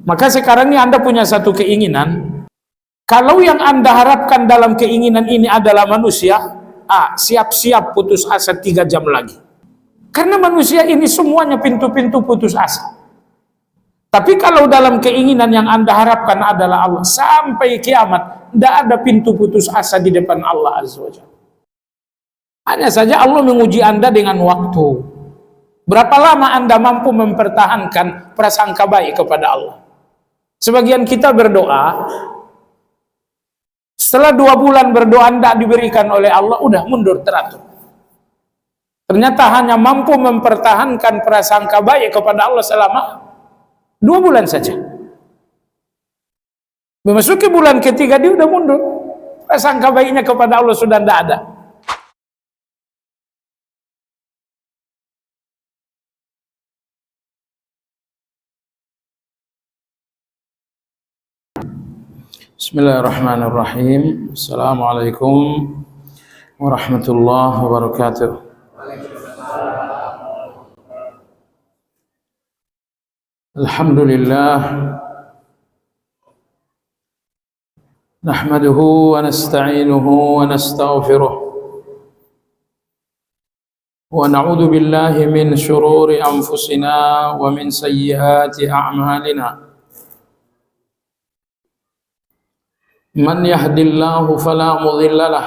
Maka sekarang ini Anda punya satu keinginan. Kalau yang Anda harapkan dalam keinginan ini adalah manusia, siap-siap putus asa 3 jam lagi. Karena manusia ini semuanya pintu-pintu putus asa. Tapi kalau dalam keinginan yang Anda harapkan adalah Allah, sampai kiamat, tidak ada pintu putus asa di depan Allah Azza wa Jalla. Hanya saja Allah menguji Anda dengan waktu. Berapa lama Anda mampu mempertahankan prasangka baik kepada Allah? Sebagian kita berdoa, setelah 2 bulan berdoa tidak diberikan oleh Allah, udah mundur teratur. Ternyata hanya mampu mempertahankan prasangka baik kepada Allah selama 2 bulan saja. Memasuki bulan ketiga dia udah mundur. Prasangka baiknya kepada Allah sudah tidak ada. Bismillahirrahmanirrahim. Assalamualaikum warahmatullahi wabarakatuh. Alhamdulillah, nahmaduhu wa nasta'inuhu wa nastaghfiruh wa na'udzu billahi min shururi anfusina wa min sayyiati a'malina. Man yahdillahu fala mudilla lah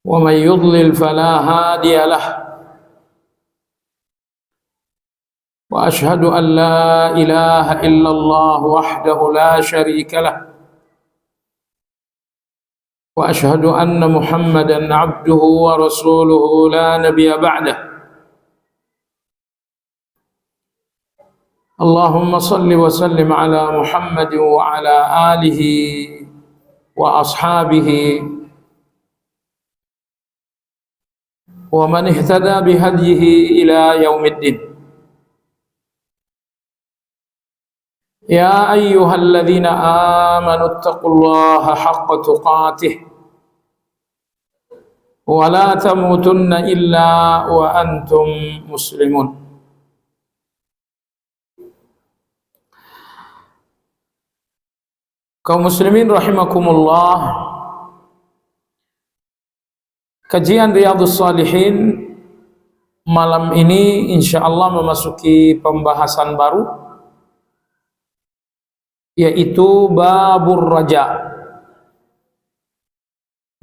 wa man yudlil fala hadiya lah. Wa ashhadu an la ilaha illallah wahdahu la syarika lah. Wa ashhadu anna Muhammadan abduhu wa rasuluhu la nabiyya ba'dah. Allahumma salli wa sallim ala Muhammad wa ala alihi wa ashabihi wa man ihtada bihadyihi ila yaumiddin. Ya ayyuhalladzina amanu taqullaha haqqa tuqatih wa la tamutunna illa wa antum muslimun. Kaum muslimin rahimakumullah, kajian Riyadhus Shalihin malam ini insyaallah memasuki pembahasan baru, yaitu babur raja,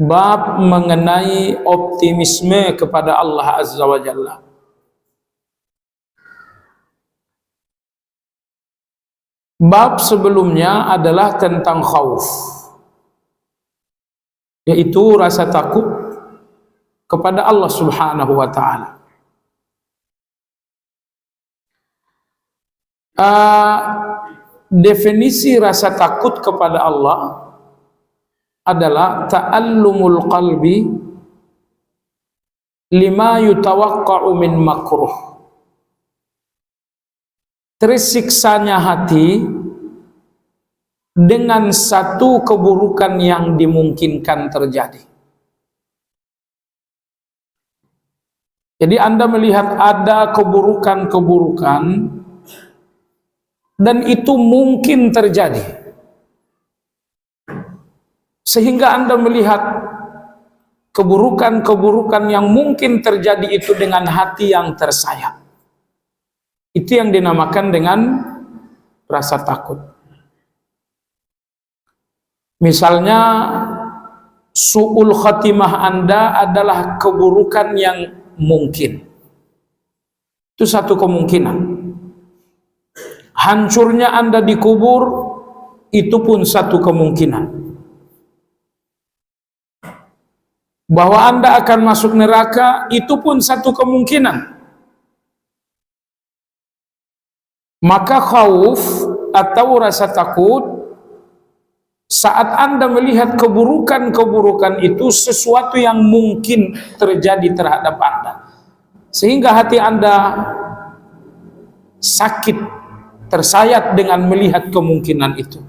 bab mengenai optimisme kepada Allah Azza wa Jalla. Bab sebelumnya adalah tentang khauf, yaitu rasa takut kepada Allah Subhanahu wa ta'ala. Definisi rasa takut kepada Allah adalah ta'allumul qalbi lima yutawaqqa'u min makruh. Tersiksanya hati dengan satu keburukan yang dimungkinkan terjadi. Jadi Anda melihat ada keburukan-keburukan dan itu mungkin terjadi, sehingga Anda melihat keburukan-keburukan yang mungkin terjadi itu dengan hati yang tersayat. Itu yang dinamakan dengan rasa takut. Misalnya su'ul khatimah Anda adalah keburukan yang mungkin. Itu satu kemungkinan. Hancurnya Anda dikubur, itu pun satu kemungkinan. Bahwa Anda akan masuk neraka, itu pun satu kemungkinan. Maka khauf atau rasa takut, saat Anda melihat keburukan-keburukan itu sesuatu yang mungkin terjadi terhadap Anda, sehingga hati Anda sakit, tersayat dengan melihat kemungkinan itu.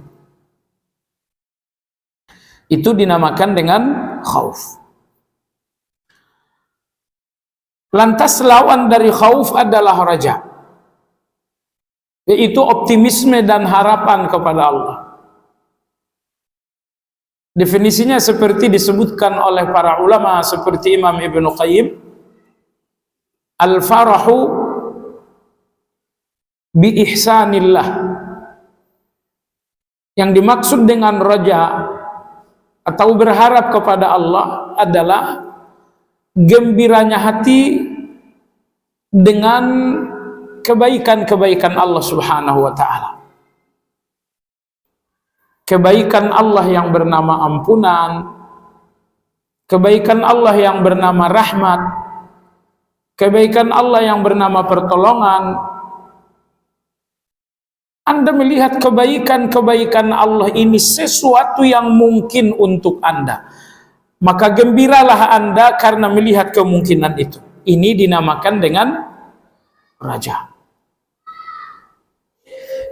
Itu dinamakan dengan khauf. Lantas lawan dari khauf adalah raja. yaitu optimisme dan harapan kepada Allah. Definisinya seperti disebutkan oleh para ulama seperti Imam Ibnu Qayyim, al-farahu bi ihsanillah. Yang dimaksud dengan raja atau berharap kepada Allah adalah gembiranya hati dengan kebaikan-kebaikan Allah Subhanahu wa taala. Kebaikan Allah yang bernama ampunan, kebaikan Allah yang bernama rahmat, kebaikan Allah yang bernama pertolongan. Anda melihat kebaikan-kebaikan Allah ini sesuatu yang mungkin untuk Anda, maka gembiralah Anda karena melihat kemungkinan itu. Ini dinamakan dengan raja.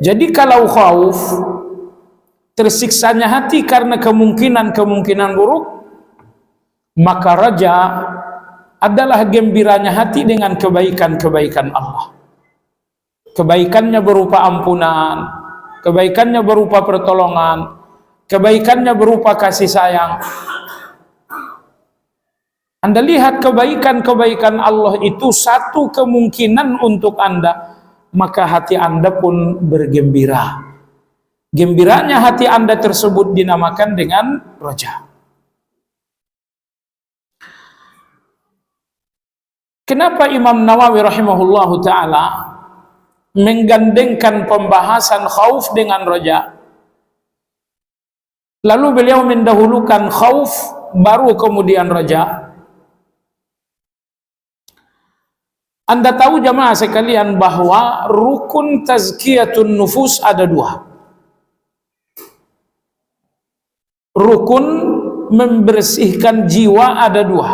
Jadi kalau khauf, tersiksanya hati karena kemungkinan-kemungkinan buruk, maka raja adalah gembiranya hati dengan kebaikan-kebaikan Allah. Kebaikannya berupa ampunan, kebaikannya berupa pertolongan, kebaikannya berupa kasih sayang. Anda lihat kebaikan-kebaikan Allah itu satu kemungkinan untuk Anda, maka hati Anda pun bergembira. Gembiranya hati Anda tersebut dinamakan dengan raja. Kenapa Imam Nawawi rahimahullahu ta'ala menggandengkan pembahasan khauf dengan raja? Lalu beliau mendahulukan khauf baru kemudian raja. Anda tahu jamaah sekalian bahwa rukun tazkiyatun nufus ada dua. Rukun membersihkan jiwa ada dua.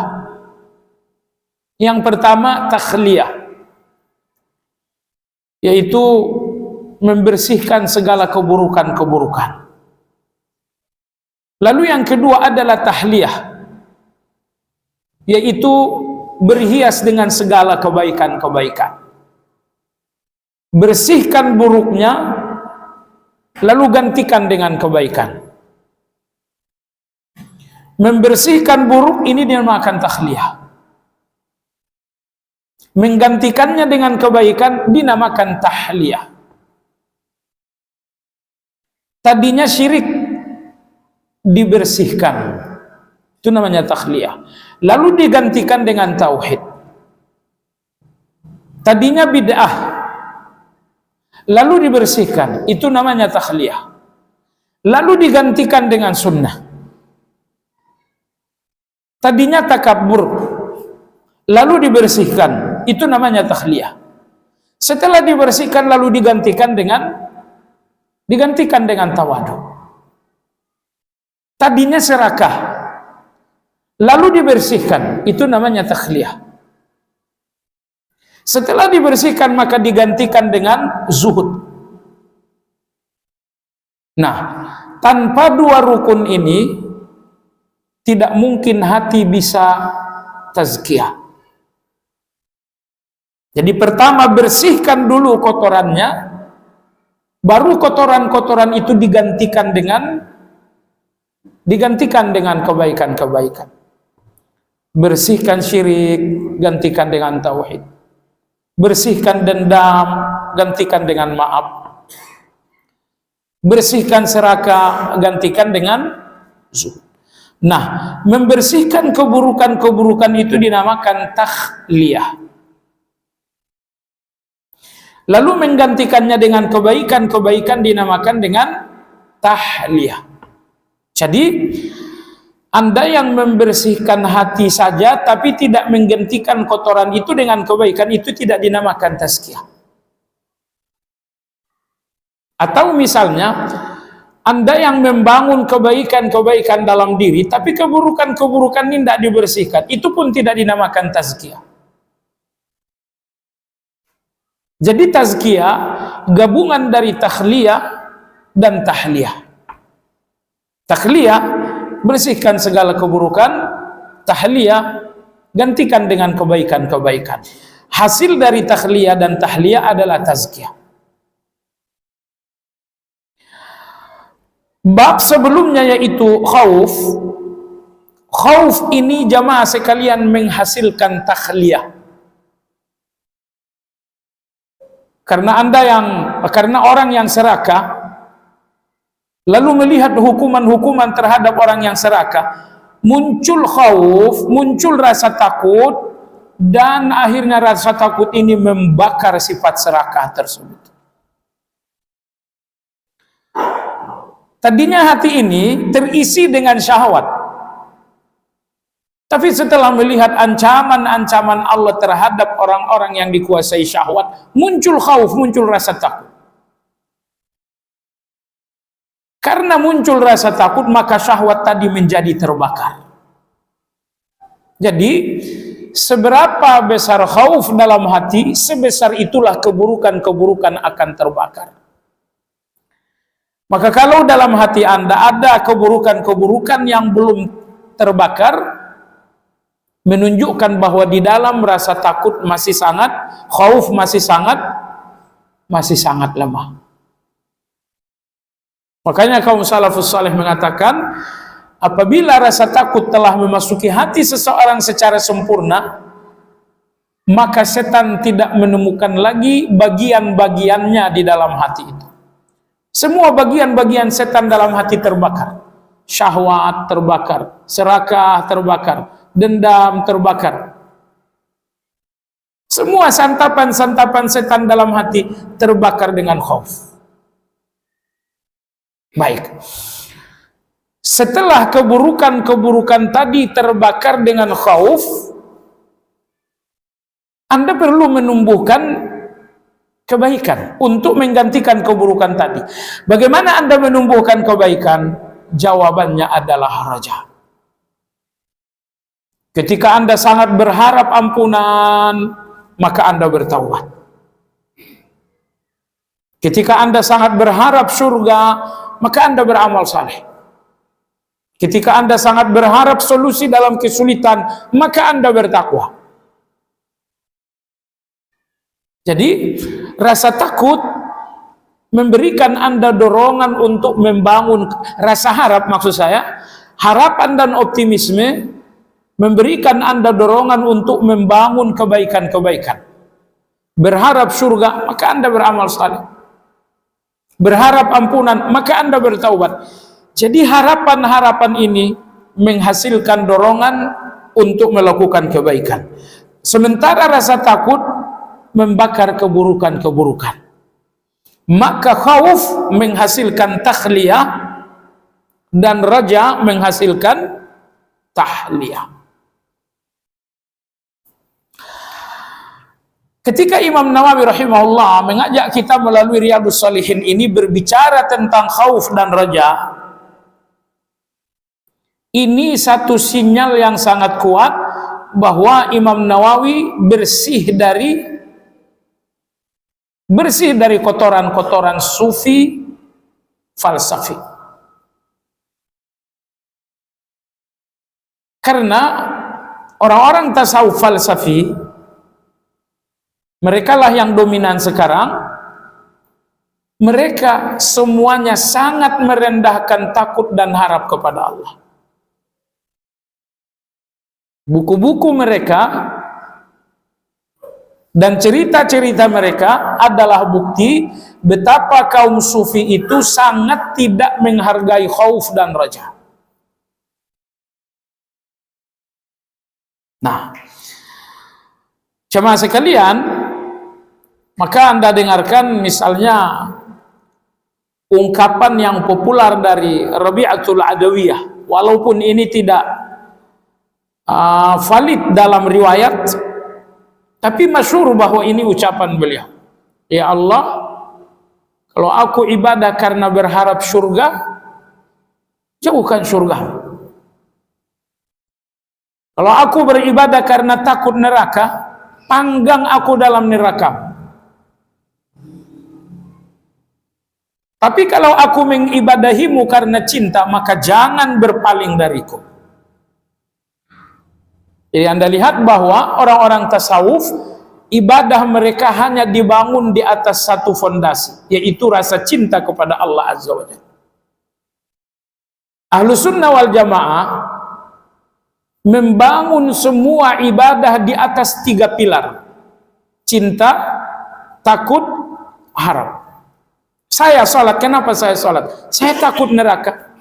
Yang pertama takhliyah, yaitu membersihkan segala keburukan-keburukan. Lalu yang kedua adalah tahliyah, yaitu berhias dengan segala kebaikan-kebaikan. Bersihkan buruknya, lalu gantikan dengan kebaikan. Membersihkan buruk ini dinamakan takhliyah. Menggantikannya dengan kebaikan dinamakan tahliyah. Tadinya syirik dibersihkan, itu namanya takhliyah. Lalu digantikan dengan tauhid. Tadinya bid'ah, lalu dibersihkan, itu namanya takhliyah. Lalu digantikan dengan sunnah. Tadinya takabur, lalu dibersihkan, itu namanya takhliyah. Setelah dibersihkan lalu digantikan dengan tawadu. Tadinya serakah, lalu dibersihkan, itu namanya takhliyah. Setelah dibersihkan maka digantikan dengan zuhud. Nah, tanpa dua rukun ini tidak mungkin hati bisa tazkiyah. Jadi pertama bersihkan dulu kotorannya, baru kotoran-kotoran itu digantikan dengan kebaikan-kebaikan. Bersihkan syirik, gantikan dengan tauhid. Bersihkan dendam, gantikan dengan maaf. Bersihkan serakah, gantikan dengan zuhud. Nah, membersihkan keburukan-keburukan itu dinamakan takhliyah. Lalu menggantikannya dengan kebaikan-kebaikan dinamakan dengan tahliyah. Jadi, Anda yang membersihkan hati saja tapi tidak menggantikan kotoran itu dengan kebaikan, itu tidak dinamakan tazkiyah. Atau misalnya Anda yang membangun kebaikan-kebaikan dalam diri tapi keburukan-keburukan ini tidak dibersihkan, itu pun tidak dinamakan tazkiyah. Jadi tazkiyah gabungan dari takhliyah dan tahliyah. Takhliyah bersihkan segala keburukan, tahliyah gantikan dengan kebaikan-kebaikan. Hasil dari takhliyah dan tahliyah adalah tazkiyah. Bab sebelumnya yaitu khauf. Khauf ini jamaah sekalian menghasilkan takhliyah. Karena orang yang serakah lalu melihat hukuman-hukuman terhadap orang yang serakah, muncul khauf, muncul rasa takut, dan akhirnya rasa takut ini membakar sifat serakah tersebut. Tadinya hati ini terisi dengan syahwat, tapi setelah melihat ancaman-ancaman Allah terhadap orang-orang yang dikuasai syahwat, muncul khauf, muncul rasa takut. Karena muncul rasa takut, maka syahwat tadi menjadi terbakar. Jadi, seberapa besar khauf dalam hati, sebesar itulah keburukan-keburukan akan terbakar. Maka kalau dalam hati Anda ada keburukan-keburukan yang belum terbakar, menunjukkan bahwa di dalam rasa takut masih sangat, khauf masih sangat lemah. Makanya kaum salafus saleh mengatakan, apabila rasa takut telah memasuki hati seseorang secara sempurna, maka setan tidak menemukan lagi bagian-bagiannya di dalam hati itu. Semua bagian-bagian setan dalam hati terbakar. Syahwat terbakar, serakah terbakar, dendam terbakar. Semua santapan-santapan setan dalam hati terbakar dengan khauf. Baik. Setelah keburukan-keburukan tadi terbakar dengan khauf, Anda perlu menumbuhkan kebaikan untuk menggantikan keburukan tadi. Bagaimana Anda menumbuhkan kebaikan? Jawabannya adalah raja. Ketika Anda sangat berharap ampunan, maka Anda bertaubat. Ketika Anda sangat berharap surga, maka Anda beramal saleh. Ketika Anda sangat berharap solusi dalam kesulitan, maka Anda bertakwa. Jadi, rasa takut memberikan Anda dorongan untuk membangun rasa harap, maksud saya, harapan dan optimisme memberikan Anda dorongan untuk membangun kebaikan-kebaikan. Berharap surga, maka Anda beramal saleh. Berharap ampunan, maka Anda bertaubat. Jadi harapan-harapan ini menghasilkan dorongan untuk melakukan kebaikan. Sementara rasa takut membakar keburukan-keburukan. Maka khauf menghasilkan takhliyah dan raja menghasilkan tahliyah. Ketika Imam Nawawi rahimahullah mengajak kita melalui Riyadhus Shalihin ini berbicara tentang khauf dan raja, ini satu sinyal yang sangat kuat bahwa Imam Nawawi bersih dari kotoran-kotoran sufi falsafi. Karena orang-orang tasawuf falsafi, mereka lah yang dominan sekarang. Mereka semuanya sangat merendahkan takut dan harap kepada Allah. Buku-buku mereka dan cerita-cerita mereka adalah bukti betapa kaum sufi itu sangat tidak menghargai khauf dan raja. Nah, jemaah sekalian, maka Anda dengarkan misalnya ungkapan yang populer dari Rabi'atul Adawiyah, walaupun ini tidak valid dalam riwayat, tapi masyhur bahwa ini ucapan beliau. Ya Allah, kalau aku ibadah karena berharap surga, jauhkan surga. Kalau aku beribadah karena takut neraka, panggang aku dalam neraka. Tapi kalau aku mengibadahimu karena cinta, maka jangan berpaling dariku. Jadi Anda lihat bahwa orang-orang tasawuf, ibadah mereka hanya dibangun di atas satu fondasi, yaitu rasa cinta kepada Allah Azza wa Jalla. Ahlus sunnah wal jamaah membangun semua ibadah di atas 3 pilar: cinta, takut, harap. Saya sholat, kenapa saya sholat? Saya takut neraka.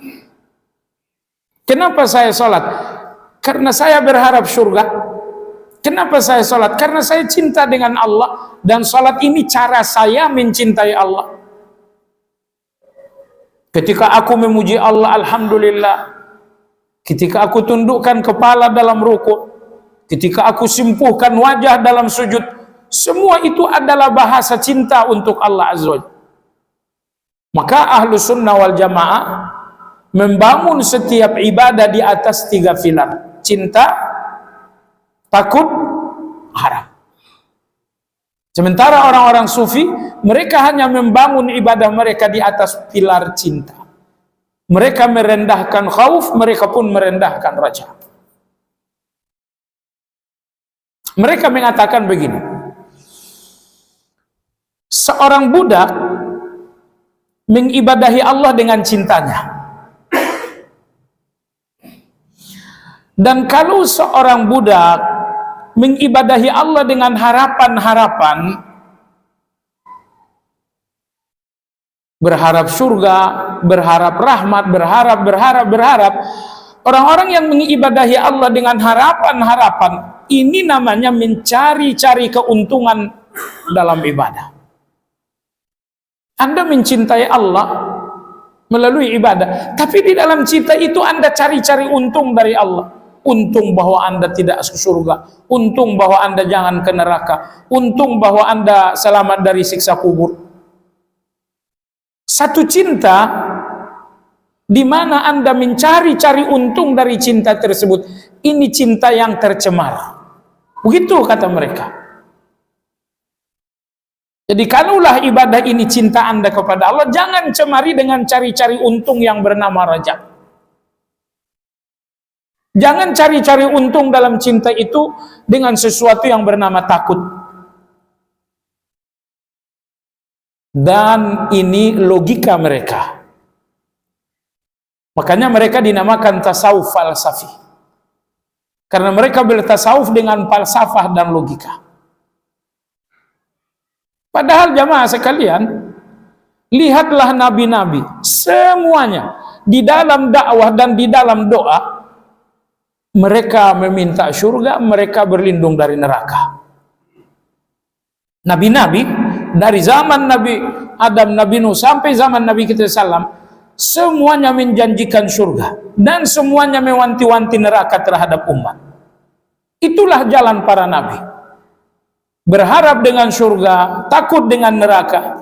Kenapa saya sholat? Karena saya berharap surga. Kenapa saya sholat? Karena saya cinta dengan Allah, dan sholat ini cara saya mencintai Allah. Ketika aku memuji Allah, alhamdulillah. Ketika aku tundukkan kepala dalam rukuk, ketika aku simpuhkan wajah dalam sujud, semua itu adalah bahasa cinta untuk Allah Azza wa Jalla. Maka Ahlus sunnah wal jamaah membangun setiap ibadah di atas 3 pilar: cinta, takut, harap. Sementara orang-orang sufi, mereka hanya membangun ibadah mereka di atas pilar cinta. Mereka merendahkan khauf, mereka pun merendahkan raja. Mereka mengatakan begini: seorang budak mengibadahi Allah dengan cintanya. Dan kalau seorang budak mengibadahi Allah dengan harapan-harapan, berharap surga, berharap rahmat, berharap, orang-orang yang mengibadahi Allah dengan harapan-harapan, ini namanya mencari-cari keuntungan dalam ibadah. Anda mencintai Allah melalui ibadah, tapi di dalam cinta itu Anda cari-cari untung dari Allah. Untung bahwa Anda tidak ke surga, untung bahwa Anda jangan ke neraka, untung bahwa Anda selamat dari siksa kubur. Satu cinta di mana Anda mencari-cari untung dari cinta tersebut, ini cinta yang tercemar. Begitu kata mereka. Jadi kalaulah ibadah ini cinta Anda kepada Allah, jangan cemari dengan cari-cari untung yang bernama raja. Jangan cari-cari untung dalam cinta itu dengan sesuatu yang bernama takut. Dan ini logika mereka. Makanya mereka dinamakan tasawuf falsafi. Karena mereka bertasawuf dengan falsafah dan logika. Padahal jamaah sekalian, lihatlah nabi-nabi, semuanya di dalam dakwah dan di dalam doa, mereka meminta surga, mereka berlindung dari neraka. Nabi-nabi dari zaman Nabi Adam, Nabi Nuh sampai zaman Nabi kita salam, semuanya menjanjikan surga dan semuanya mewanti-wanti neraka terhadap umat. Itulah jalan para nabi. Berharap dengan surga, takut dengan neraka.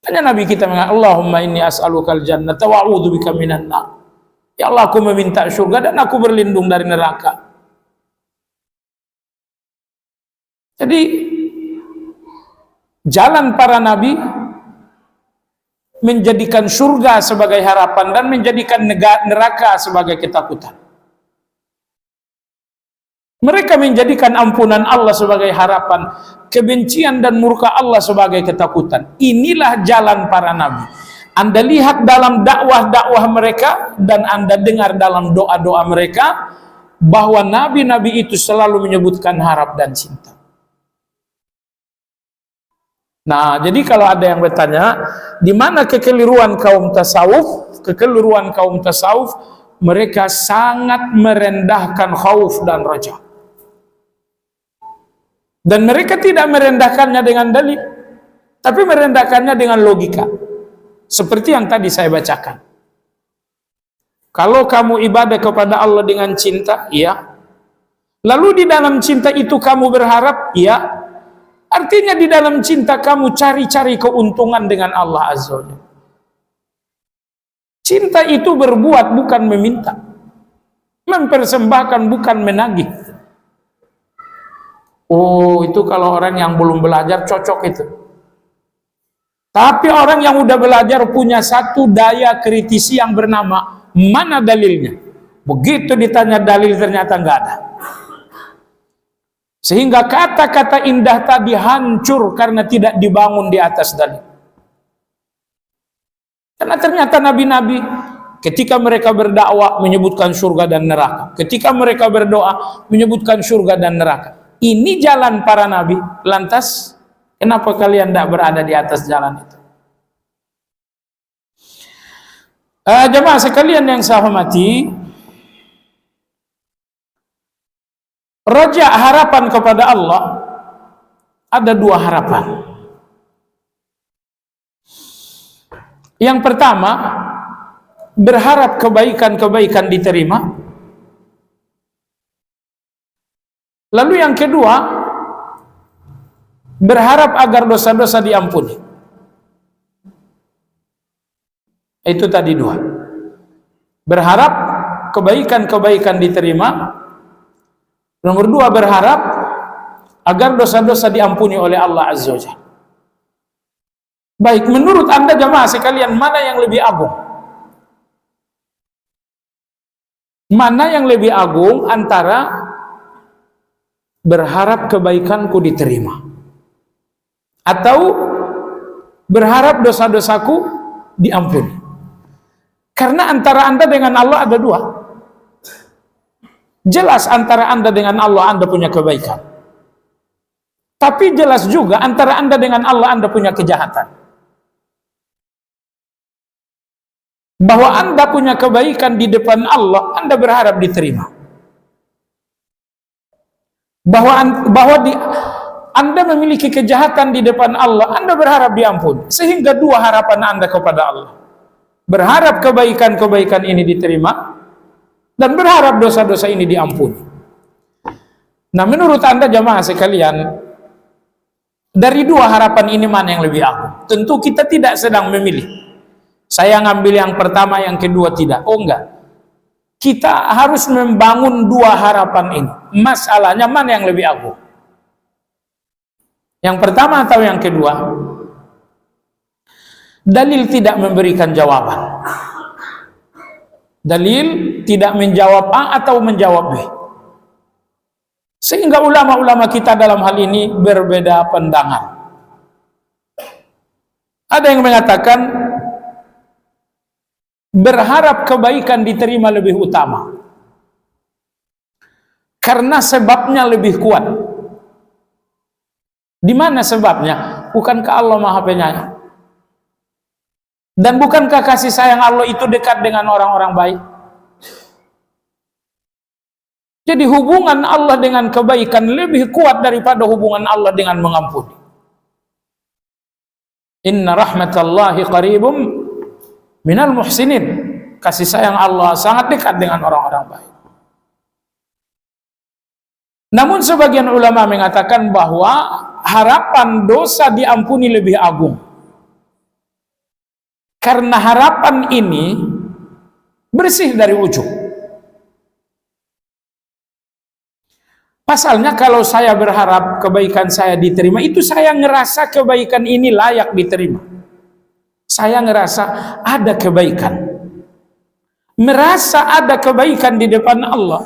Tanya Nabi kita mengatakan, Allahumma inni as'alukal jannata wa a'udzubika minan nar. Ya Allah, aku meminta surga dan aku berlindung dari neraka. Jadi jalan para nabi menjadikan surga sebagai harapan dan menjadikan neraka sebagai ketakutan. Mereka menjadikan ampunan Allah sebagai harapan, kebencian dan murka Allah sebagai ketakutan. Inilah jalan para nabi. Anda lihat dalam dakwah-dakwah mereka dan Anda dengar dalam doa-doa mereka bahwa nabi-nabi itu selalu menyebutkan harap dan cinta. Nah, jadi kalau ada yang bertanya, di mana kekeliruan kaum tasawuf? Kekeliruan kaum tasawuf, mereka sangat merendahkan khauf dan raja. Dan mereka tidak merendahkannya dengan dalil, tapi merendahkannya dengan logika. Seperti yang tadi saya bacakan. Kalau kamu ibadah kepada Allah dengan cinta, iya. Lalu di dalam cinta itu kamu berharap, iya. Artinya di dalam cinta kamu cari-cari keuntungan dengan Allah Azza wa Jalla. Cinta itu berbuat bukan meminta. Mempersembahkan bukan menagih. Oh, itu kalau orang yang belum belajar cocok itu. Tapi orang yang udah belajar punya satu daya kritisi yang bernama mana dalilnya. Begitu ditanya dalil ternyata nggak ada. Sehingga kata-kata indah tadi hancur karena tidak dibangun di atas dalil. Karena ternyata nabi-nabi Ketika mereka berdakwah menyebutkan surga dan neraka. Ketika mereka berdoa menyebutkan surga dan neraka. Ini jalan para nabi. Lantas kenapa kalian tidak berada di atas jalan itu? Jemaah sekalian yang saya hormati, raja harapan kepada Allah ada dua harapan. Yang pertama, berharap kebaikan-kebaikan diterima. Lalu yang kedua, berharap agar dosa-dosa diampuni. Itu tadi dua. Berharap kebaikan-kebaikan diterima. Nomor dua, berharap agar dosa-dosa diampuni oleh Allah Azza wa Jalla. Baik, menurut Anda jemaah sekalian, mana yang lebih agung? Mana yang lebih agung antara berharap kebaikanku diterima atau berharap dosa-dosaku diampuni? Karena antara Anda dengan Allah ada dua. Jelas antara Anda dengan Allah Anda punya kebaikan. Tapi jelas juga antara Anda dengan Allah Anda punya kejahatan. Bahwa Anda punya kebaikan di depan Allah, Anda berharap diterima. Anda memiliki kejahatan di depan Allah, Anda berharap diampuni. Sehingga dua harapan Anda kepada Allah. Berharap kebaikan-kebaikan ini diterima, dan berharap dosa-dosa ini diampuni. Nah, menurut Anda jamaah sekalian, dari dua harapan ini mana yang lebih agung? Tentu kita tidak sedang memilih. Saya ngambil yang pertama, yang kedua tidak. Oh enggak. Kita harus membangun dua harapan ini. Masalahnya mana yang lebih agung? Yang pertama atau yang kedua? Dalil tidak memberikan jawaban. Dalil tidak menjawab A atau menjawab B. Sehingga ulama-ulama kita dalam hal ini berbeda pandangan. Ada yang mengatakan berharap kebaikan diterima lebih utama karena sebabnya lebih kuat. Di mana sebabnya? Bukankah Allah Maha Penyayang? Dan bukankah kasih sayang Allah itu dekat dengan orang-orang baik? Jadi hubungan Allah dengan kebaikan lebih kuat daripada hubungan Allah dengan mengampuni. Inna rahmatallahi qaribum minal muhsinin. Kasih sayang Allah sangat dekat dengan orang-orang baik. Namun sebagian ulama mengatakan bahwa harapan dosa diampuni lebih agung. Karena harapan ini bersih dari ujub. Pasalnya kalau saya berharap kebaikan saya diterima, itu saya ngerasa kebaikan ini layak diterima. Saya ngerasa ada kebaikan. Merasa ada kebaikan di depan Allah.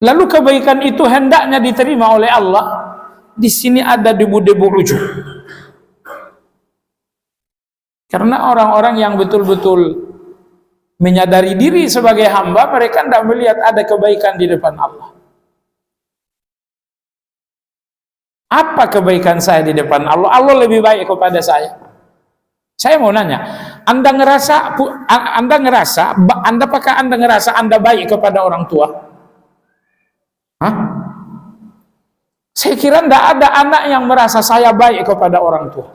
Lalu kebaikan itu hendaknya diterima oleh Allah. Di sini ada debu-debu ujub. Karena orang-orang yang betul-betul menyadari diri sebagai hamba, mereka tidak melihat ada kebaikan di depan Allah. Apa kebaikan saya di depan Allah? Allah lebih baik kepada saya. Saya mau nanya, Anda apakah Anda ngerasa Anda baik kepada orang tua? Hah? Saya kira tidak ada anak yang merasa saya baik kepada orang tua.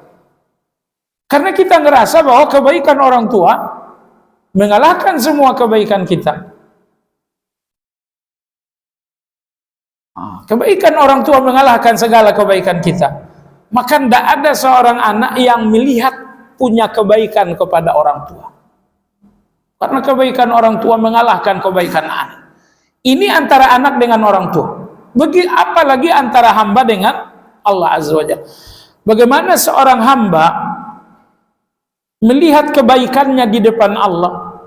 Karena kita ngerasa bahwa kebaikan orang tua mengalahkan semua kebaikan kita. Kebaikan orang tua mengalahkan segala kebaikan kita. Maka tidak ada seorang anak yang melihat punya kebaikan kepada orang tua. Karena kebaikan orang tua mengalahkan kebaikan anak. Ini antara anak dengan orang tua. Apalagi antara hamba dengan Allah Azza wa Jalla. Bagaimana seorang hamba melihat kebaikannya di depan Allah,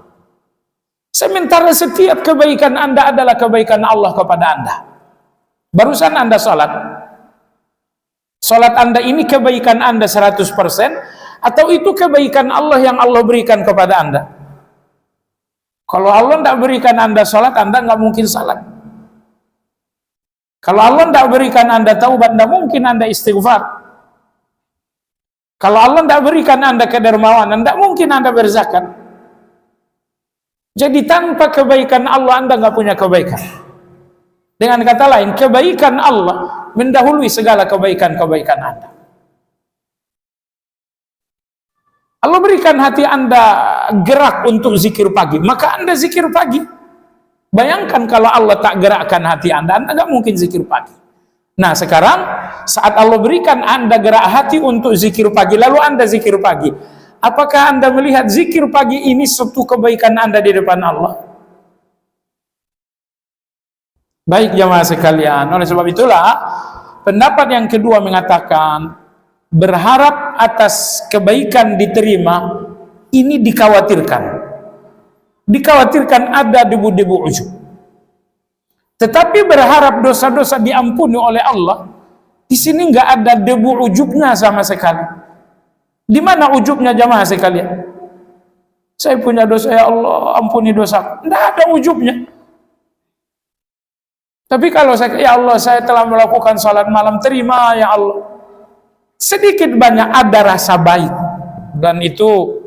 sementara setiap kebaikan Anda adalah kebaikan Allah kepada Anda. Barusan Anda sholat Anda ini kebaikan Anda 100%, Atau itu kebaikan Allah yang Allah berikan kepada Anda? Kalau Allah tidak berikan Anda salat, Anda nggak mungkin salat. Kalau Allah tidak berikan Anda taubat, tidak mungkin Anda istighfar. Kalau Allah tidak berikan Anda kedermawanan, tidak mungkin Anda berzakat. Jadi tanpa kebaikan Allah, Anda nggak punya kebaikan. Dengan kata lain, kebaikan Allah mendahului segala kebaikan-kebaikan Anda. Allah berikan hati Anda gerak untuk zikir pagi, maka Anda zikir pagi. Bayangkan kalau Allah tak gerakkan hati Anda nggak mungkin zikir pagi. Nah sekarang, saat Allah berikan Anda gerak hati untuk zikir pagi, lalu Anda zikir pagi, apakah Anda melihat zikir pagi ini suatu kebaikan Anda di depan Allah? Baik jamaah sekalian, oleh sebab itulah, pendapat yang kedua mengatakan, berharap atas kebaikan diterima, ini dikhawatirkan. Dikhawatirkan ada debu-debu ujub. Tetapi berharap dosa-dosa diampuni oleh Allah, di sini nggak ada debu ujubnya sama sekali. Di mana ujubnya jamaah sekalian? Saya punya dosa, ya Allah ampuni dosa. Nggak ada ujubnya. Tapi kalau saya, ya Allah saya telah melakukan salat malam, terima ya Allah. Sedikit banyak ada rasa baik, dan itu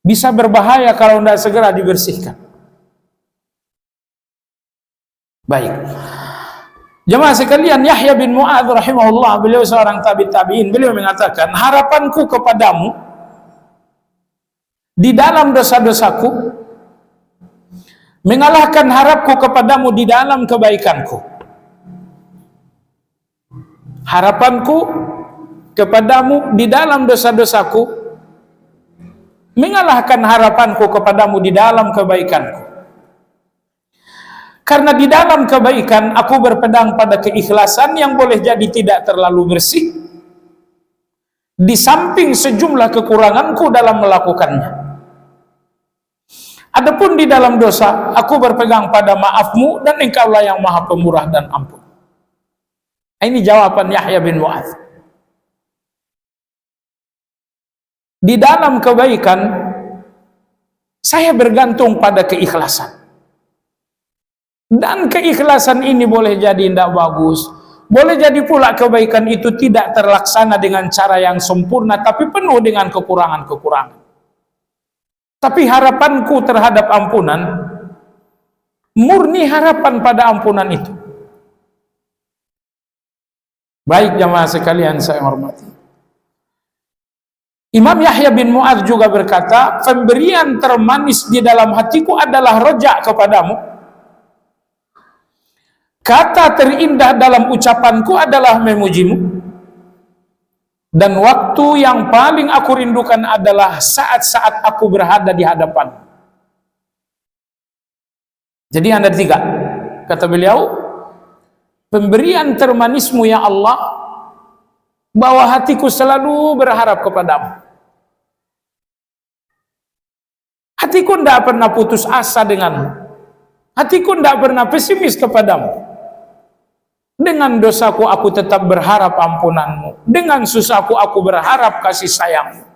bisa berbahaya kalau tidak segera dibersihkan. Baik, jemaah sekalian, Yahya bin Mu'adz rahimahullah, beliau seorang tabi'in, beliau mengatakan, harapanku kepadamu di dalam dosa-dosaku mengalahkan harapku kepadamu di dalam kebaikanku. Harapanku kepadamu di dalam dosa-dosaku mengalahkan harapanku kepadamu di dalam kebaikanku. Karena di dalam kebaikan aku berpedang pada keikhlasan yang boleh jadi tidak terlalu bersih, di samping sejumlah kekuranganku dalam melakukannya. Adapun di dalam dosa, aku berpegang pada maafmu, dan engkaulah yang maha pemurah dan ampun. Ini jawaban Yahya bin Mu'adz. Di dalam kebaikan, saya bergantung pada keikhlasan. Dan keikhlasan ini boleh jadi tidak bagus. Boleh jadi pula kebaikan itu tidak terlaksana dengan cara yang sempurna, tapi penuh dengan kekurangan-kekurangan. Tapi harapanku terhadap ampunan, murni harapan pada ampunan itu. Baik jamaah sekalian saya hormati, Imam Yahya bin Mu'adz juga berkata, pemberian termanis di dalam hatiku adalah rojak kepadamu. Kata terindah dalam ucapanku adalah memujimu. Dan waktu yang paling aku rindukan adalah saat-saat aku berada di hadapan. Jadi ada tiga. Kata beliau, pemberian termanismu ya Allah, bahwa hatiku selalu berharap kepadamu. Hatiku tidak pernah putus asa denganmu. Hatiku tidak pernah pesimis kepadamu. Dengan dosaku aku tetap berharap ampunanmu. Dengan susahku aku berharap kasih sayangmu.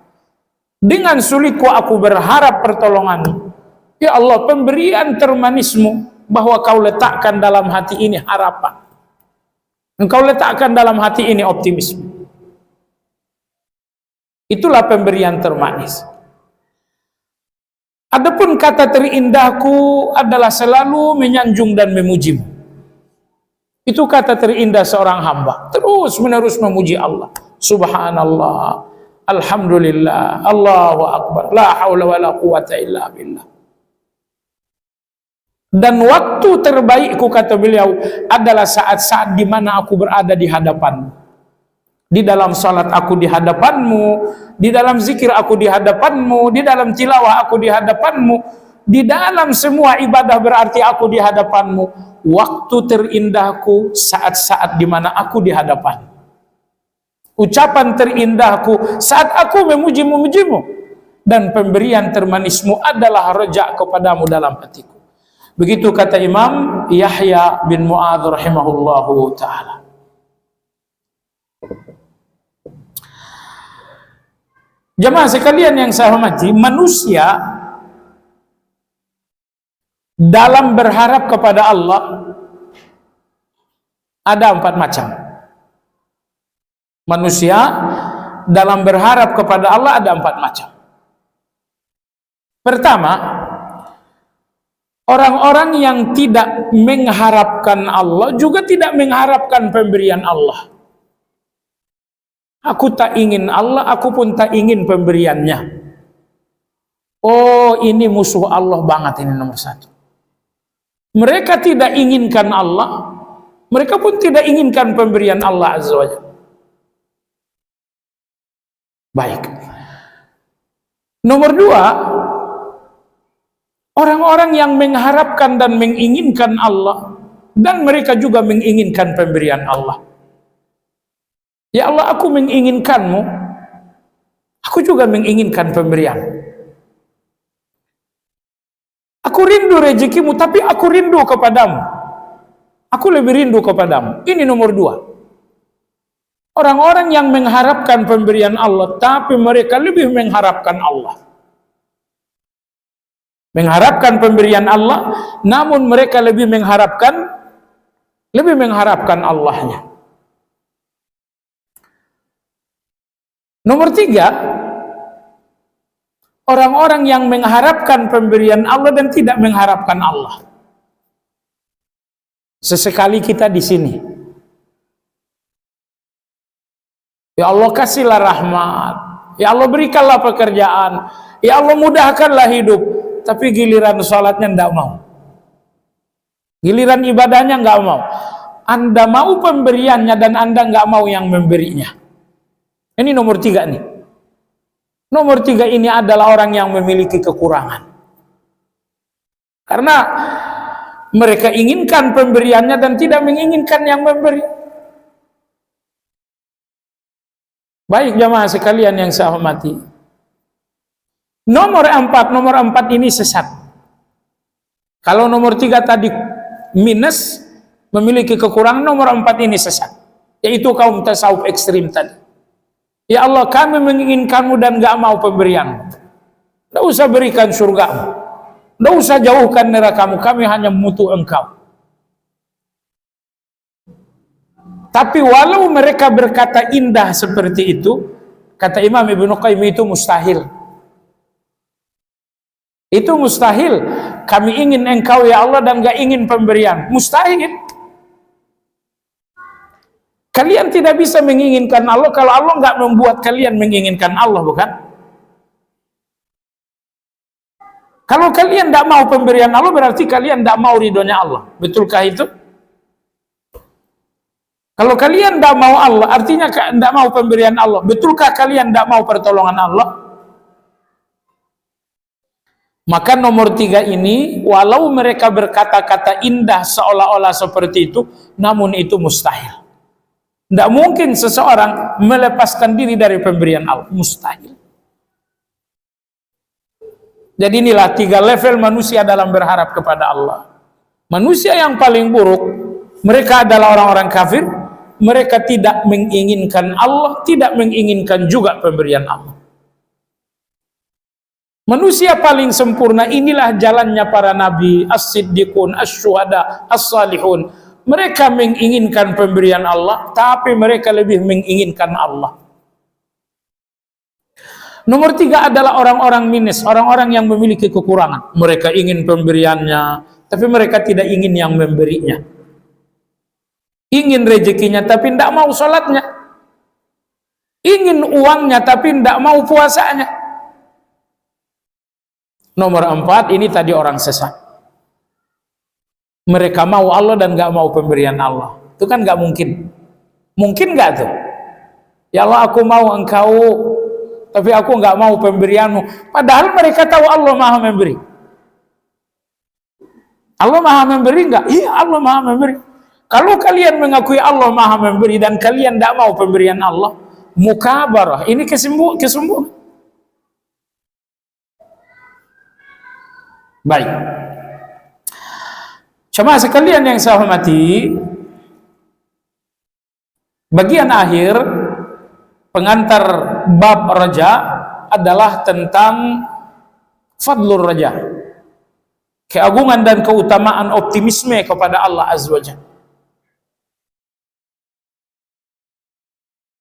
Dengan sulitku aku berharap pertolonganmu. Ya Allah, pemberian termanismu bahwa kau letakkan dalam hati ini harapan. Engkau letakkan dalam hati ini optimisme. Itulah pemberian termanis. Adapun kata terindahku adalah selalu menyanjung dan memujimu. Itu kata terindah seorang hamba, terus menerus memuji Allah. Subhanallah, alhamdulillah, Allahu akbar, la haula wala quwata illa billah. Dan waktu terbaikku, kata beliau, adalah saat-saat di mana aku berada di hadapanmu. Di dalam salat aku di hadapanmu, di dalam zikir aku di hadapanmu, di dalam tilawah aku di hadapanmu, di dalam semua ibadah berarti aku di hadapanmu. Waktu terindahku saat-saat di mana aku di hadapan. Ucapan terindahku saat aku memuji-mujimu. Dan pemberian termanismu adalah rojak kepadamu dalam hatiku. Begitu kata Imam Yahya bin Mu'adz rahimahullahu ta'ala. Jemaah sekalian yang saya hormati, manusia dalam berharap kepada Allah ada 4 macam. Manusia dalam berharap kepada Allah ada 4 macam. Pertama, orang-orang yang tidak mengharapkan Allah juga tidak mengharapkan pemberian Allah. Aku tak ingin Allah, aku pun tak ingin pemberiannya. Oh, ini musuh Allah banget, ini nomor 1. Mereka tidak inginkan Allah, mereka pun tidak inginkan pemberian Allah Azza wa Jalla. Baik. Nomor 2, orang-orang yang mengharapkan dan menginginkan Allah, dan mereka juga menginginkan pemberian Allah. Ya Allah, aku menginginkanmu, aku juga menginginkan pemberian. Aku rindu rezekimu, tapi aku rindu kepadamu. Aku lebih rindu kepadamu. Ini nomor 2. Orang-orang yang mengharapkan pemberian Allah, tapi mereka lebih mengharapkan Allah. Mengharapkan pemberian Allah, namun mereka lebih mengharapkan Allahnya. Nomor 3, orang-orang yang mengharapkan pemberian Allah dan tidak mengharapkan Allah. Sesekali kita di sini, ya Allah kasihlah rahmat, ya Allah berikanlah pekerjaan, ya Allah mudahkanlah hidup, tapi giliran sholatnya tidak mau, giliran ibadahnya nggak mau. Anda mau pemberiannya dan Anda nggak mau yang memberinya. Ini nomor 3 nih. Nomor 3 ini adalah orang yang memiliki kekurangan. Karena mereka inginkan pemberiannya dan tidak menginginkan yang memberi. Baik jamaah sekalian yang saya hormati. Nomor 4 ini sesat. Kalau nomor 3 tadi minus, memiliki kekurangan, nomor 4 ini sesat. Yaitu kaum tasawuf ekstrim tadi. Ya Allah, kami menginginkanmu dan gak mau pemberianmu. Tidak usah berikan surgamu, tidak usah jauhkan nerakamu, kami hanya mutu engkau. Tapi walau mereka berkata indah seperti itu, kata Imam Ibnu Qayyim, itu mustahil. Itu mustahil. Kami ingin engkau ya Allah dan gak ingin pemberian. Mustahil. Kalian tidak bisa menginginkan Allah kalau Allah nggak membuat kalian menginginkan Allah, bukan? Kalau kalian tidak mau pemberian Allah, berarti kalian tidak mau ridhonya Allah. Betulkah itu? Kalau kalian tidak mau Allah, artinya tidak mau pemberian Allah. Betulkah kalian tidak mau pertolongan Allah? Maka nomor 3 ini, walau mereka berkata-kata indah seolah-olah seperti itu, namun itu mustahil. Tidak mungkin seseorang melepaskan diri dari pemberian Allah. Mustahil. Jadi inilah 3 level manusia dalam berharap kepada Allah. Manusia yang paling buruk, mereka adalah orang-orang kafir. Mereka tidak menginginkan Allah, tidak menginginkan juga pemberian Allah. Manusia paling sempurna, inilah jalannya para nabi, as-siddiqun, as-syuhada, as-salihun. Mereka menginginkan pemberian Allah, tapi mereka lebih menginginkan Allah. Nomor 3 adalah orang-orang minus, orang-orang yang memiliki kekurangan. Mereka ingin pemberiannya, tapi mereka tidak ingin yang memberinya. Ingin rezekinya, tapi tidak mau sholatnya. Ingin uangnya, tapi tidak mau puasanya. Nomor 4 ini tadi orang sesat. Mereka mau Allah dan gak mau pemberian Allah. Itu kan gak mungkin. Mungkin gak tuh? Ya Allah, aku mau engkau, tapi aku gak mau pemberianmu. Padahal mereka tahu Allah maha memberi. Allah maha memberi gak? Iya, Allah maha memberi. Kalau kalian mengakui Allah maha memberi dan kalian gak mau pemberian Allah, mukabarah, ini kesombongan. Baik. Jemaah sekalian yang saya hormati, bagian akhir pengantar bab raja adalah tentang fadlur raja, keagungan dan keutamaan optimisme kepada Allah Azza wa Jalla.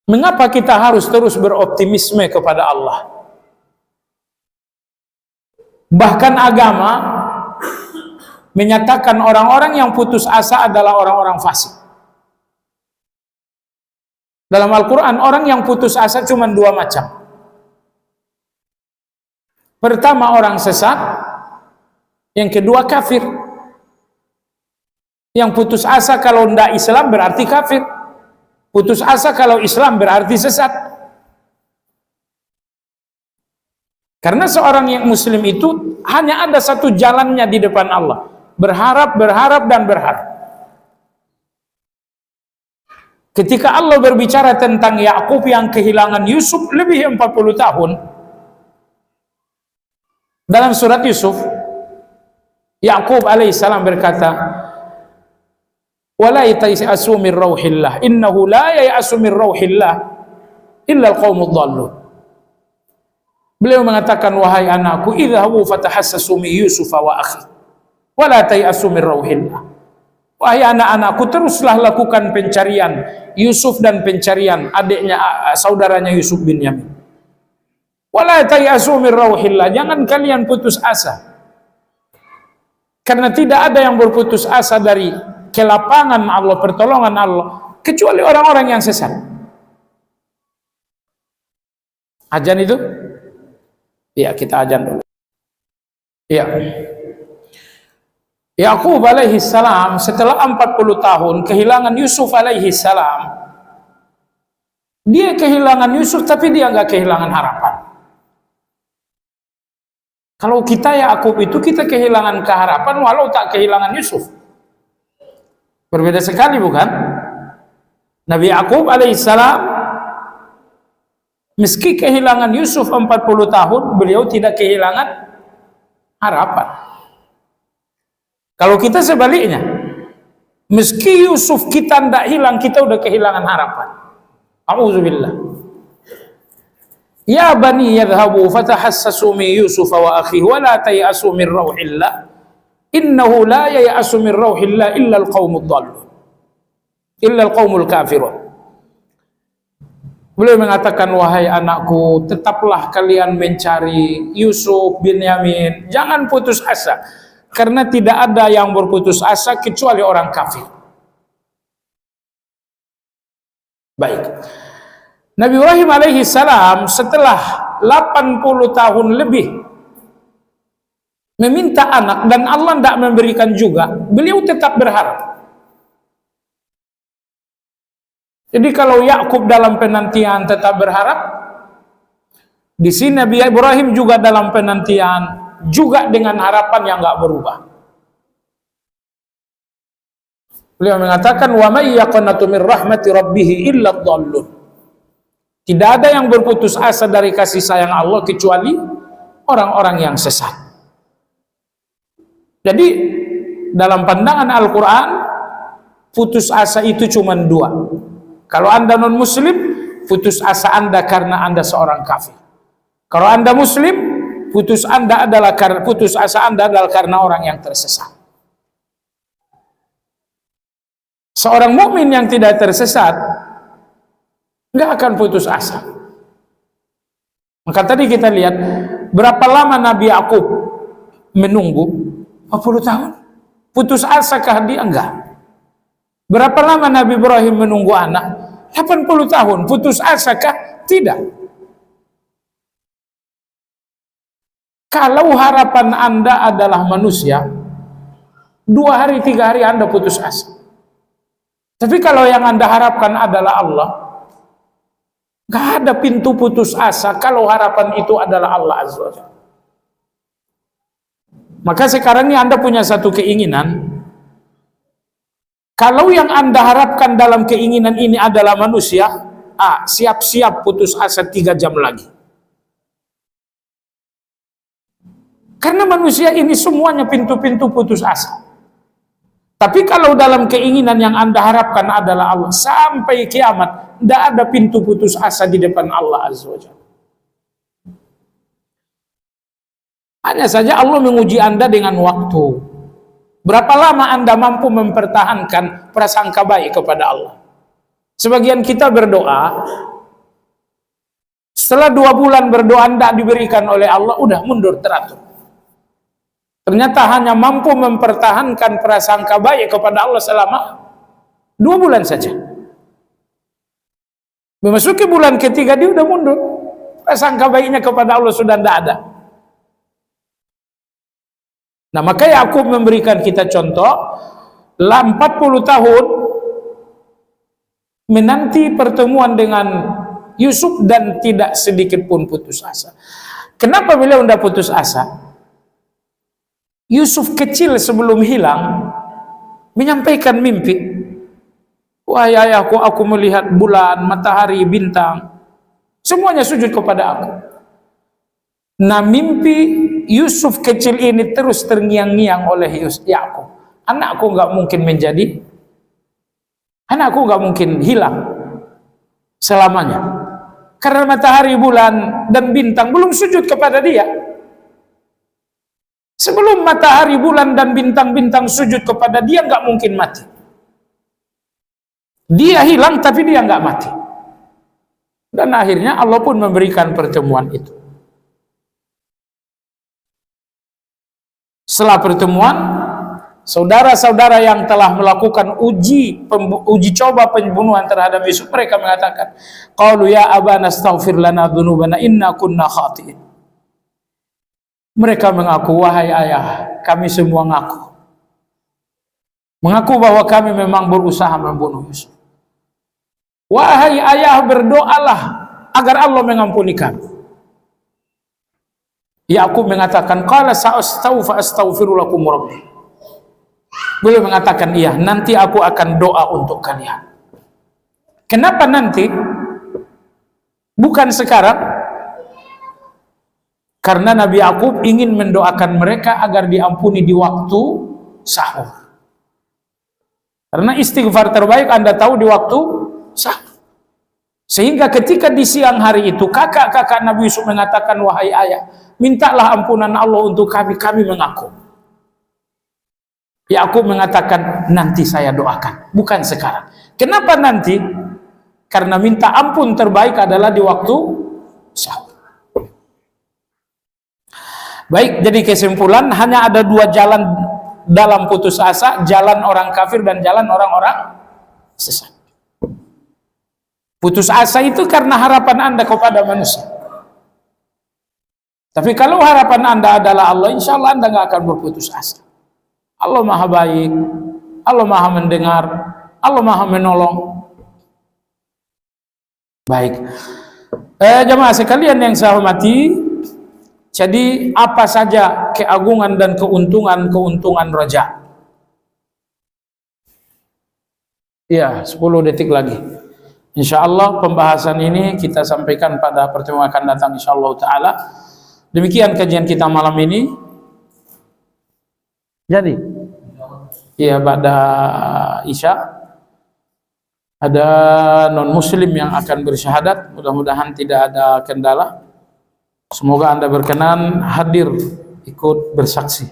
Mengapa kita harus terus beroptimisme kepada Allah? Bahkan agama menyatakan orang-orang yang putus asa adalah orang-orang fasik. Dalam Al-Quran, orang yang putus asa cuma dua macam. Pertama, orang sesat. Yang kedua, kafir. Yang putus asa kalau tidak Islam berarti kafir. Putus asa kalau Islam berarti sesat. Karena seorang yang muslim itu hanya ada satu jalannya di depan Allah. Berharap, berharap, dan berharap. Ketika Allah berbicara tentang Yakub yang kehilangan Yusuf lebih 40 tahun, dalam surat Yusuf, Yakub alaihissalam berkata, "Wala yai'asu min rauhillah, innahu la yai'asu min rauhillah illa al-qaumud dhallun." Beliau mengatakan, "Wahai anakku, idhabu fatahassasu min Yusuf wa akhi, wala tai'asu min rauhillah." Wahai anak-anakku, teruslah lakukan pencarian Yusuf dan pencarian adiknya, saudaranya Yusuf bin Yamin. Wala tai'asu min rauhillah, jangan kalian putus asa. Karena tidak ada yang berputus asa dari kelapangan Allah, pertolongan Allah, kecuali orang-orang yang sesat. Ajan itu? Ya, kita ajan dulu. Ya. Yakub alaihi salam setelah 40 tahun kehilangan Yusuf alaihi salam. Dia kehilangan Yusuf tapi dia nggak kehilangan harapan. Kalau kita Yakub itu kita kehilangan keharapan walau tak kehilangan Yusuf. Berbeda sekali bukan? Nabi Yakub alaihi salam meski kehilangan Yusuf 40 tahun, beliau tidak kehilangan harapan. Kalau kita sebaliknya, meski Yusuf kita tidak hilang, kita udah kehilangan harapan. A'udzubillah. Ya bani yadhhabu fatahassasu min Yusuf wa akhihi wa la tay'asu min rauhillah innahu la yai'asu min rauhillah illa al-qaumud dhallun illa al-qaumul kafirun. Beliau mengatakan, wahai anakku, tetaplah kalian mencari Yusuf bin Yamin, jangan putus asa. Karena tidak ada yang berputus asa kecuali orang kafir. Baik. Nabi Ibrahim alaihi salam setelah 80 tahun lebih meminta anak dan Allah tidak memberikan juga, beliau tetap berharap. Jadi kalau Yakub dalam penantian tetap berharap, di sini Nabi Ibrahim juga dalam penantian, juga dengan harapan yang enggak berubah. Beliau mengatakan, wa may yaqnatu min rahmati rabbih illa dhallun. Tidak ada yang berputus asa dari kasih sayang Allah kecuali orang-orang yang sesat. Jadi dalam pandangan Al-Quran, putus asa itu cuma dua. Kalau Anda non muslim, putus asa Anda karena Anda seorang kafir. Kalau Anda muslim, putus asa Anda adalah karena orang yang tersesat. Seorang mukmin yang tidak tersesat nggak akan putus asa. Maka tadi kita lihat berapa lama Nabi Yakub menunggu? 40 tahun. Putus asakah dia? Enggak. Berapa lama Nabi Ibrahim menunggu anak? 80 tahun. Putus asakah? Tidak. Kalau harapan Anda adalah manusia, 2 hari 3 hari Anda putus asa. Tapi kalau yang Anda harapkan adalah Allah, gak ada pintu putus asa kalau harapan itu adalah Allah Azza wa Jalla. Maka sekarang ini Anda punya satu keinginan. Kalau yang Anda harapkan dalam keinginan ini adalah manusia, siap-siap putus asa 3 jam lagi. Karena manusia ini semuanya pintu-pintu putus asa. Tapi kalau dalam keinginan yang Anda harapkan adalah Allah, sampai kiamat, tidak ada pintu putus asa di depan Allah Azza wa Jalla. Hanya saja Allah menguji Anda dengan waktu. Berapa lama Anda mampu mempertahankan prasangka baik kepada Allah? Sebagian kita berdoa, setelah 2 bulan berdoa tidak diberikan oleh Allah, udah mundur teratur. Ternyata hanya mampu mempertahankan prasangka baik kepada Allah selama 2 bulan saja. Memasuki bulan ketiga dia udah mundur. Prasangka baiknya kepada Allah sudah tidak ada. Nah, maka Yakub memberikan kita contoh, 40 tahun menanti pertemuan dengan Yusuf dan tidak sedikit pun putus asa. Kenapa beliau tidak putus asa? Yusuf kecil sebelum hilang menyampaikan mimpi. Wahai ayahku, aku melihat bulan, matahari, bintang, semuanya sujud kepada aku. Nah, mimpi Yusuf kecil ini terus terngiang-ngiang oleh Yakub. Anakku nggak mungkin hilang selamanya, karena matahari, bulan, dan bintang belum sujud kepada dia. Sebelum matahari, bulan, dan bintang-bintang sujud kepada dia, nggak mungkin mati. Dia hilang tapi dia nggak mati. Dan akhirnya Allah pun memberikan pertemuan itu. Setelah pertemuan, saudara-saudara yang telah melakukan uji coba pembunuhan terhadap Yusuf, mereka mengatakan, qalu ya abana astaghfir lana dzunubana inna kunna khati'in. Mereka mengaku, wahai ayah, kami semua mengaku bahwa kami memang berusaha membunuh Yusuf. Wahai ayah, berdoalah agar Allah mengampuni kami. Yakub mengatakan, qala sa'astaghfiru lakum rabbi. Beliau mengatakan, iya, nanti aku akan doa untuk kalian. Kenapa nanti? Bukan sekarang. Karena Nabi Yakub ingin mendoakan mereka agar diampuni di waktu sahur. Karena istighfar terbaik Anda tahu di waktu sahur. Sehingga ketika di siang hari itu kakak-kakak Nabi Yusuf mengatakan, wahai ayah, mintalah ampunan Allah untuk kami mengaku. Yakub mengatakan, nanti saya doakan, bukan sekarang. Kenapa nanti? Karena minta ampun terbaik adalah di waktu sahur. Baik, jadi kesimpulan, hanya ada 2 jalan dalam putus asa, jalan orang kafir dan jalan orang-orang sesat. Putus asa itu karena harapan Anda kepada manusia. Tapi kalau harapan Anda adalah Allah, insya Allah Anda nggak akan berputus asa. Allah maha baik, Allah maha mendengar, Allah maha menolong. Baik, jemaah sekalian yang saya hormati, jadi apa saja keagungan dan keuntungan roja? Ya, 10 detik lagi. Insya Allah pembahasan ini kita sampaikan pada pertemuan akan datang insyaallah ta'ala. Demikian kajian kita malam ini. Jadi ya, pada Isya ada non muslim yang akan bersyahadat, mudah-mudahan tidak ada kendala. Semoga Anda berkenan hadir ikut bersaksi.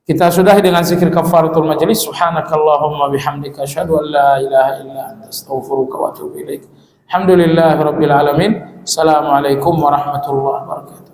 Kita sudahi dengan zikir kafaratul majelis. Subhanakallahumma bihamdika asyhadu an la ilaha illa anta astaghfiruka wa atubu ilaik. Alhamdulillahirabbil alamin. Assalamualaikum warahmatullahi wabarakatuh.